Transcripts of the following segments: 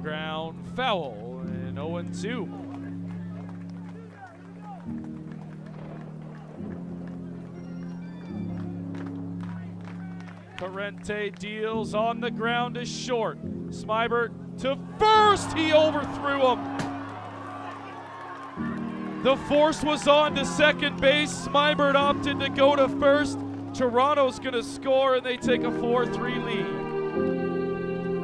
ground, foul, and 0-2. Parente deals on the ground is short. Smybert to first, he overthrew him. The force was on to second base. Smybert opted to go to first. Toronto's gonna score and they take a 4-3 lead.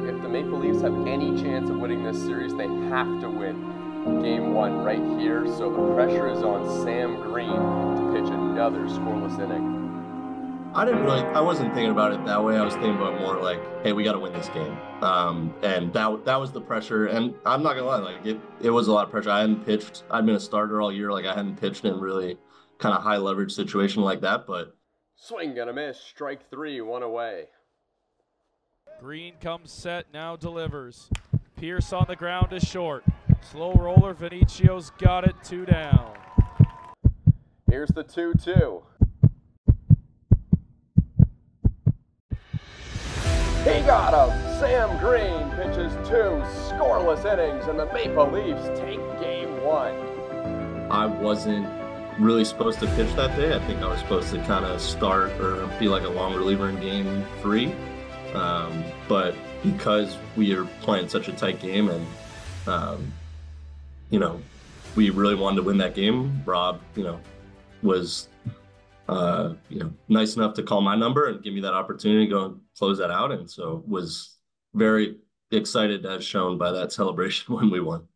If the Maple Leafs have any chance of winning this series, they have to win Game 1 right here. So the pressure is on Sam Greene to pitch another scoreless inning. I wasn't thinking about it that way. I was thinking about more like, hey, we got to win this game. And that was the pressure. And I'm not gonna lie, like it was a lot of pressure. I hadn't pitched. I'd been a starter all year. Like I hadn't pitched in really kind of high leverage situation like that. But swing and a miss. Strike 3, 1 away. Greene comes set, now delivers. Pierce on the ground is short. Slow roller, Venicio's got it, 2 down. Here's the 2-2. He got him! Sam Greene pitches 2 scoreless innings, and the Maple Leafs take Game 1. I wasn't really supposed to pitch that day. I think I was supposed to kind of start or be like a long reliever in Game 3. But because we are playing such a tight game and, we really wanted to win that game, Rob, was nice enough to call my number and give me that opportunity to go and close that out. And so was very excited as shown by that celebration when we won.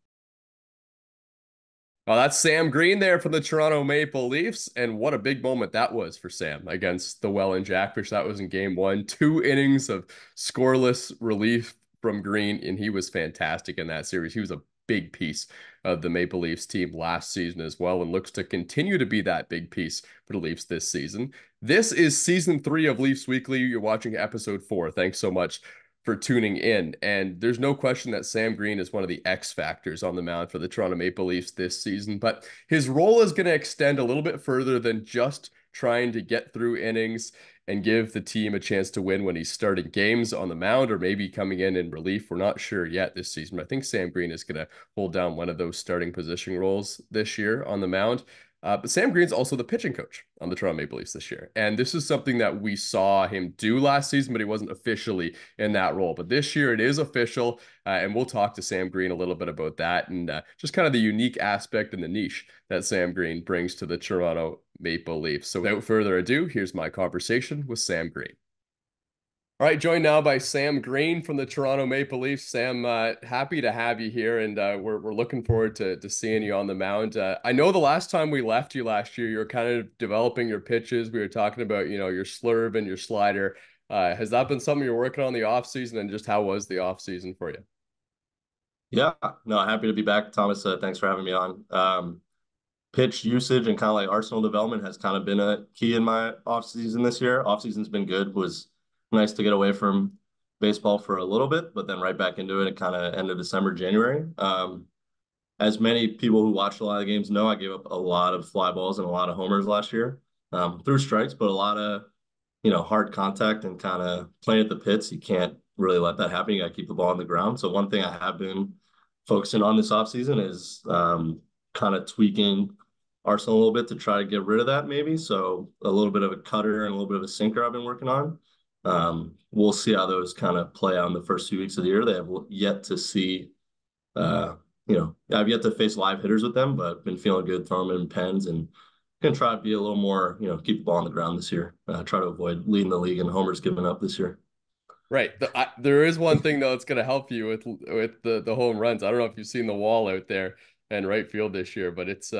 Well, that's Sam Greene there from the Toronto Maple Leafs. And what a big moment that was for Sam against the Welland Jackfish. That was in Game 1. 2 innings of scoreless relief from Greene, and he was fantastic in that series. He was a big piece of the Maple Leafs team last season as well, and looks to continue to be that big piece for the Leafs this season. This is season 3 of Leafs Weekly. You're watching episode 4. Thanks so much for tuning in. And there's no question that Sam Greene is one of the X factors on the mound for the Toronto Maple Leafs this season, but his role is going to extend a little bit further than just trying to get through innings and give the team a chance to win when he's starting games on the mound or maybe coming in relief. We're not sure yet this season, but I think Sam Greene is going to hold down one of those starting position roles this year on the mound. But Sam Greene's also the pitching coach on the Toronto Maple Leafs this year. And this is something that we saw him do last season, but he wasn't officially in that role. But this year it is official. And we'll talk to Sam Greene a little bit about that and just kind of the unique aspect and the niche that Sam Greene brings to the Toronto Maple Leafs. So without further ado, here's my conversation with Sam Greene. All right, joined now by Sam Greene from the Toronto Maple Leafs. Sam, happy to have you here, and we're looking forward to seeing you on the mound. I know the last time we left you last year, you were kind of developing your pitches. We were talking about, your slurve and your slider. Has that been something you're working on the offseason, and just how was the offseason for you? Yeah, no, happy to be back, Thomas. Thanks for having me on. Pitch usage and kind of like arsenal development has kind of been a key in my offseason this year. Offseason's been good. Was nice to get away from baseball for a little bit, but then right back into it at kind of end of December, January. As many people who watched a lot of games know, I gave up a lot of fly balls and a lot of homers last year through strikes, but a lot of, hard contact and kind of playing at the pits. You can't really let that happen. You got to keep the ball on the ground. So one thing I have been focusing on this offseason is kind of tweaking arsenal a little bit to try to get rid of that maybe. So a little bit of a cutter and a little bit of a sinker I've been working on. We'll see how those kind of play out in the first few weeks of the year. They have yet to see, I've yet to face live hitters with them, but been feeling good throwing them in pens and gonna try to be a little more, keep the ball on the ground this year. Try to avoid leading the league in homers given up this year. Right. There is one thing though that's going to help you with the home runs. I don't know if you've seen the wall out there in right field this year, but it's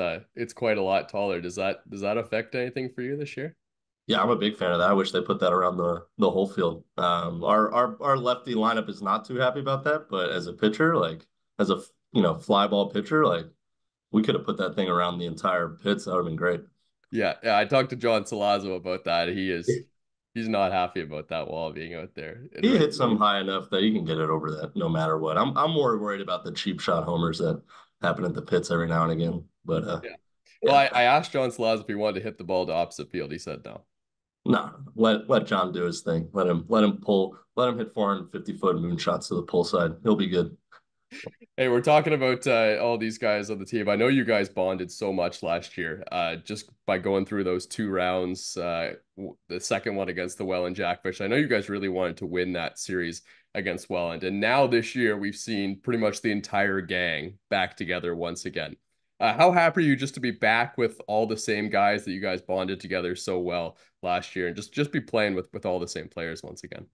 quite a lot taller. Does that affect anything for you this year? Yeah, I'm a big fan of that. I wish they put that around the whole field. Our lefty lineup is not too happy about that, but as a pitcher, like as a fly ball pitcher, like we could have put that thing around the entire pits. That would have been great. Yeah. I talked to John Salazzo about that. He's not happy about that wall being out there. He hits them high enough that you can get it over that no matter what. I'm more worried about the cheap shot homers that happen at the pits every now and again. But yeah. Well, I asked John Salazzo if he wanted to hit the ball to opposite field. He said no. No, let John do his thing. Let him hit 450-foot moonshots to the pull side. He'll be good. Hey, we're talking about all these guys on the team. I know you guys bonded so much last year, just by going through those two rounds. The second one against the Welland Jackfish. I know you guys really wanted to win that series against Welland, and now this year we've seen pretty much the entire gang back together once again. How happy are you just to be back with all the same guys that you guys bonded together so well last year, and just be playing with all the same players once again?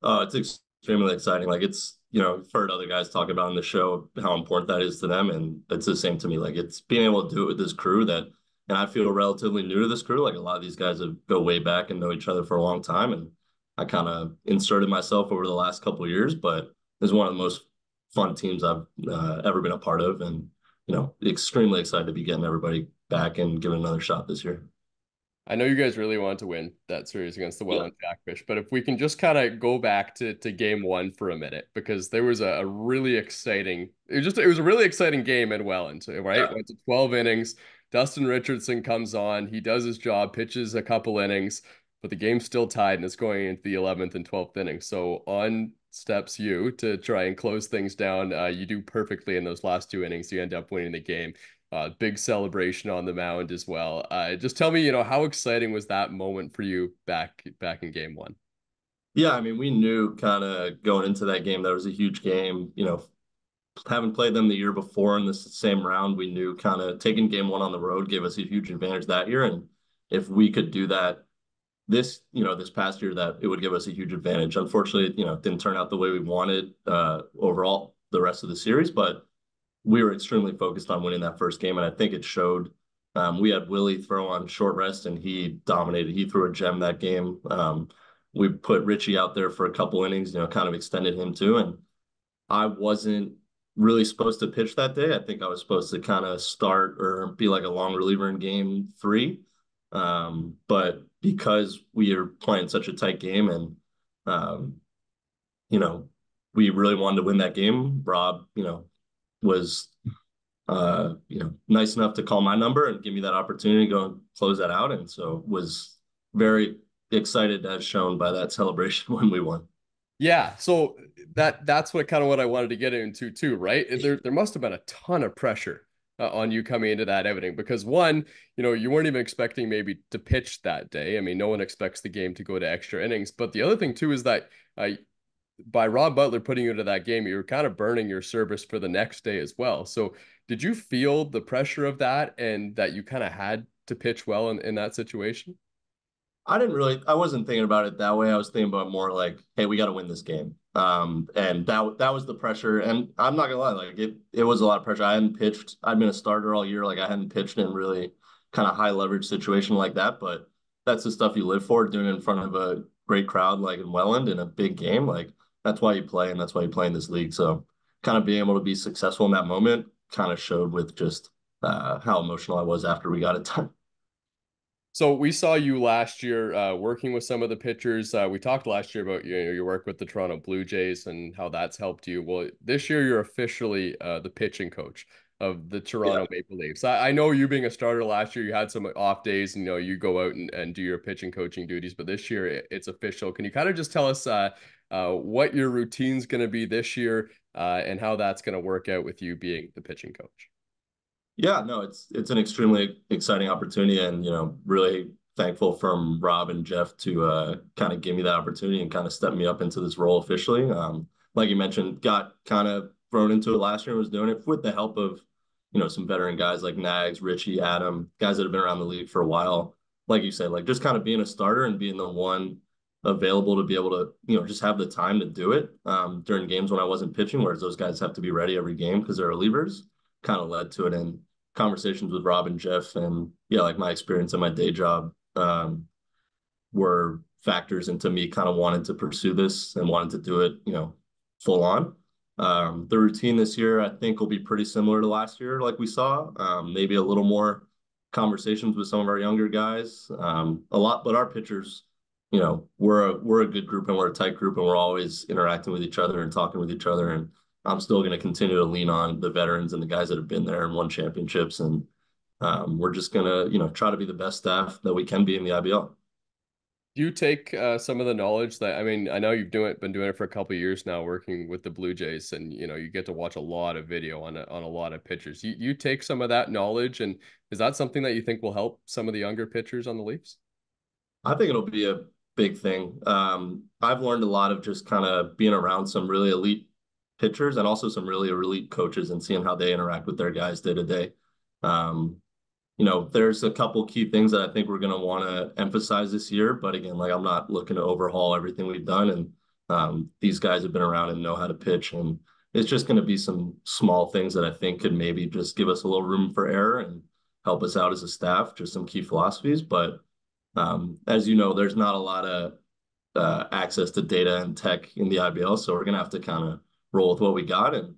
Oh, it's extremely exciting. Like it's, I've heard other guys talk about on the show how important that is to them, and it's the same to me. Like it's being able to do it with this crew and I feel relatively new to this crew. Like a lot of these guys have go way back and know each other for a long time, and I kind of inserted myself over the last couple of years. But it's one of the most fun teams I've ever been a part of, and extremely excited to be getting everybody back and giving another shot this year. I know you guys really wanted to win that series against the Yeah, Welland Jackfish, but if we can just kind of go back to game one for a minute, because there was a really exciting, it was a really exciting game in Welland, right? yeah. Went to 12 innings. Dustin Richardson comes on, he does his job, pitches a couple innings, but the game's still tied and it's going into the 11th and 12th inning. So on steps you to try and close things down. You do perfectly in those last two innings. You end up winning the game. Big celebration on the mound as well. Just tell me, how exciting was that moment for you back in game one? Yeah, I mean, we knew kind of going into that game that was a huge game. Having played them the year before in this same round, we knew kind of taking game one on the road gave us a huge advantage that year. And if we could do that this past year, that it would give us a huge advantage. Unfortunately, it didn't turn out the way we wanted overall the rest of the series, but we were extremely focused on winning that first game, and I think it showed. We had Willie throw on short rest, and he dominated. He threw a gem that game. We put Richie out there for a couple innings, kind of extended him too. And I wasn't really supposed to pitch that day. I think I was supposed to kind of start or be like a long reliever in game three. But because we are playing such a tight game and, um, you know, we really wanted to win that game, Rob, was nice enough to call my number and give me that opportunity to go and close that out. And so was very excited as shown by that celebration when we won. Yeah, so that's what I wanted to get into too, right? There must have been a ton of pressure on you coming into that evening because one, you weren't even expecting maybe to pitch that day. I mean, no one expects the game to go to extra innings. But the other thing too is that by Rob Butler putting you into that game, you were kind of burning your service for the next day as well. So did you feel the pressure of that and that you kind of had to pitch well in that situation? I wasn't thinking about it that way. I was thinking about more like, hey, we got to win this game. And that was the pressure. And I'm not gonna lie, like it was a lot of pressure. I hadn't pitched. I'd been a starter all year. Like I hadn't pitched in really kind of high leverage situation like that. But that's the stuff you live for, doing it in front of a great crowd like in Welland in a big game. Like that's why you play, and that's why you play in this league. So kind of being able to be successful in that moment kind of showed with just how emotional I was after we got it done. So we saw you last year working with some of the pitchers. We talked last year about your work with the Toronto Blue Jays and how that's helped you. Well, this year you're officially the pitching coach of the Yeah. Toronto Maple Leafs. I know you being a starter last year, you had some off days, and you go out and do your pitching coaching duties. But this year it's official. Can you kind of just tell us what your routine's going to be this year and how that's going to work out with you being the pitching coach? Yeah, no, it's an extremely exciting opportunity, and really thankful from Rob and Jeff to kind of give me that opportunity and kind of step me up into this role officially. Like you mentioned, got kind of thrown into it last year and was doing it with the help of some veteran guys like Nags, Richie, Adam, guys that have been around the league for a while. Like you said, like just kind of being a starter and being the one available to be able to just have the time to do it during games when I wasn't pitching, whereas those guys have to be ready every game because they're relievers. Kind of led to it, and conversations with Rob and Jeff and yeah, like my experience in my day job were factors into me kind of wanting to pursue this and wanting to do it, full on. The routine this year, I think, will be pretty similar to last year, like we saw. Maybe a little more conversations with some of our younger guys. A lot, but our pitchers, we're a good group and we're a tight group and we're always interacting with each other and talking with each other. And I'm still going to continue to lean on the veterans and the guys that have been there and won championships. And we're just going to, try to be the best staff that we can be in the IBL. Do you take some of the knowledge that, I mean, I know you've been doing it for a couple of years now, working with the Blue Jays, and you get to watch a lot of video on a lot of pitchers. You take some of that knowledge, and is that something that you think will help some of the younger pitchers on the Leafs? I think it'll be a big thing. I've learned a lot of just kind of being around some really elite pitchers and also some really elite coaches and seeing how they interact with their guys day to day. Um, there's a couple key things that I think we're going to want to emphasize this year. But again, like I'm not looking to overhaul everything we've done. And these guys have been around and know how to pitch. And it's just going to be some small things that I think could maybe just give us a little room for error and help us out as a staff, just some key philosophies. But as you know, there's not a lot of access to data and tech in the IBL. So we're going to have to kind of roll with what we got. And,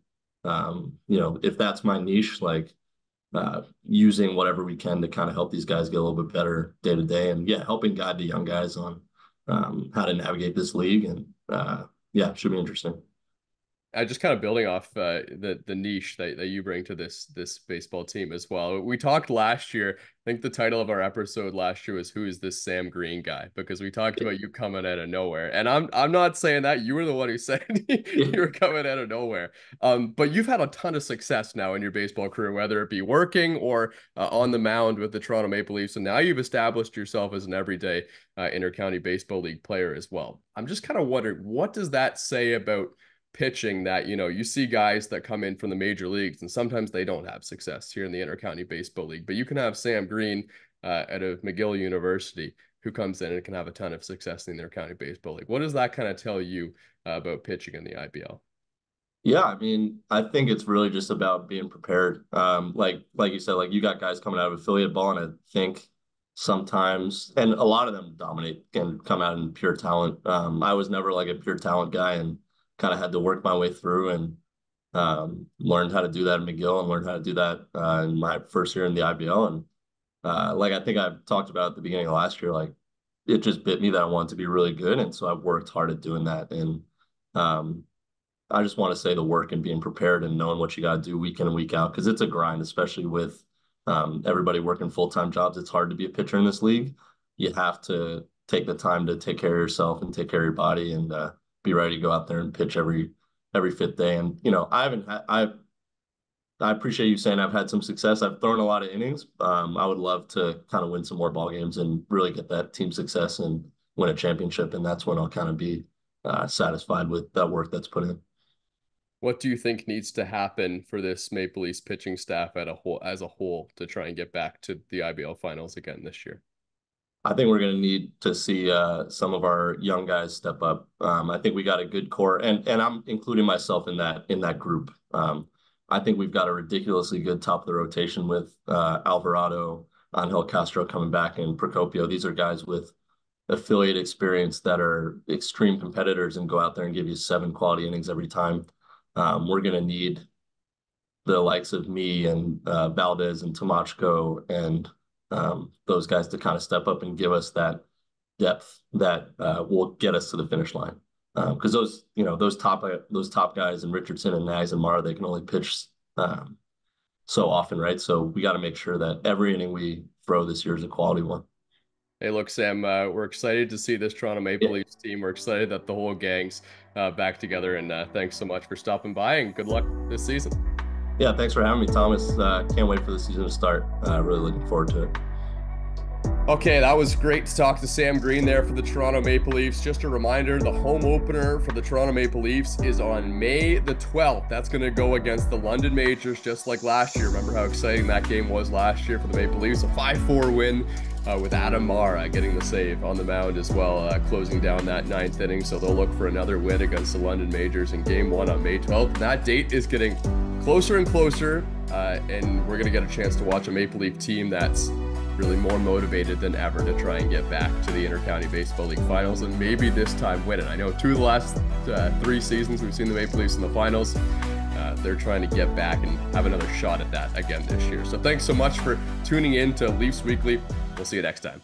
if that's my niche, like, using whatever we can to kind of help these guys get a little bit better day to day, and helping guide the young guys on how to navigate this league, and it should be interesting. Just kind of building off the niche that you bring to this baseball team as well. We talked last year. I think the title of our episode last year was "Who is this Sam Greene guy?" Because we talked about you coming out of nowhere, and I'm not saying that. You were the one who said you were coming out of nowhere. But you've had a ton of success now in your baseball career, whether it be working or on the mound with the Toronto Maple Leafs, and now you've established yourself as an everyday intercounty baseball league player as well. I'm just kind of wondering, what does that say about pitching that, you see guys that come in from the major leagues and sometimes they don't have success here in the Intercounty Baseball League, but you can have Sam Greene out of McGill University who comes in and can have a ton of success in the Intercounty Baseball League. What does that kind of tell you about pitching in the IBL? Yeah, I mean, I think it's really just about being prepared. Like you said, like you got guys coming out of affiliate ball, and I think sometimes, and a lot of them dominate and come out in pure talent. I was never like a pure talent guy, and kind of had to work my way through, and learned how to do that in McGill, and learned how to do that in my first year in the IBL. And like I think I talked about at the beginning of last year, like it just bit me that I wanted to be really good, and so I've worked hard at doing that. And I just want to say the work and being prepared and knowing what you got to do week in and week out, because it's a grind, especially with everybody working full-time jobs. It's hard to be a pitcher in this league. You have to take the time to take care of yourself and take care of your body, and be ready to go out there and pitch every fifth day. And I appreciate you saying I've had some success. I've thrown a lot of innings. I would love to kind of win some more ball games and really get that team success and win a championship. And that's when I'll kind of be satisfied with that work that's put in. What do you think needs to happen for this Maple Leafs pitching staff as a whole to try and get back to the IBL finals again this year? I think we're going to need to see some of our young guys step up. I think we got a good core, and I'm including myself in that group. I think we've got a ridiculously good top of the rotation with Alvarado, Angel Castro coming back, and Procopio. These are guys with affiliate experience that are extreme competitors and go out there and give you 7 quality innings every time. We're going to need the likes of me and Valdez and Tomachko and those guys to kind of step up and give us that depth that will get us to the finish line. Because those top guys and Richardson and Nags and Mara, they can only pitch so often, right? So we got to make sure that every inning we throw this year is a quality one. Hey, look, Sam, we're excited to see this Toronto Maple Leafs team. We're excited that the whole gang's back together, and thanks so much for stopping by, and good luck this season. Yeah, thanks for having me, Thomas. Can't wait for the season to start. Really looking forward to it. Okay, that was great to talk to Sam Greene there for the Toronto Maple Leafs. Just a reminder, the home opener for the Toronto Maple Leafs is on May the 12th. That's going to go against the London Majors, just like last year. Remember how exciting that game was last year for the Maple Leafs? A 5-4 win with Adam Mara getting the save on the mound as well, closing down that 9th inning. So they'll look for another win against the London Majors in Game 1 on May 12th. And that date is getting closer and closer, and we're going to get a chance to watch a Maple Leaf team that's really more motivated than ever to try and get back to the Intercounty Baseball League finals, and maybe this time win it. I know 2 of the last 3 seasons we've seen the Maple Leafs in the finals. They're trying to get back and have another shot at that again this year. So thanks so much for tuning in to Leafs Weekly. We'll see you next time.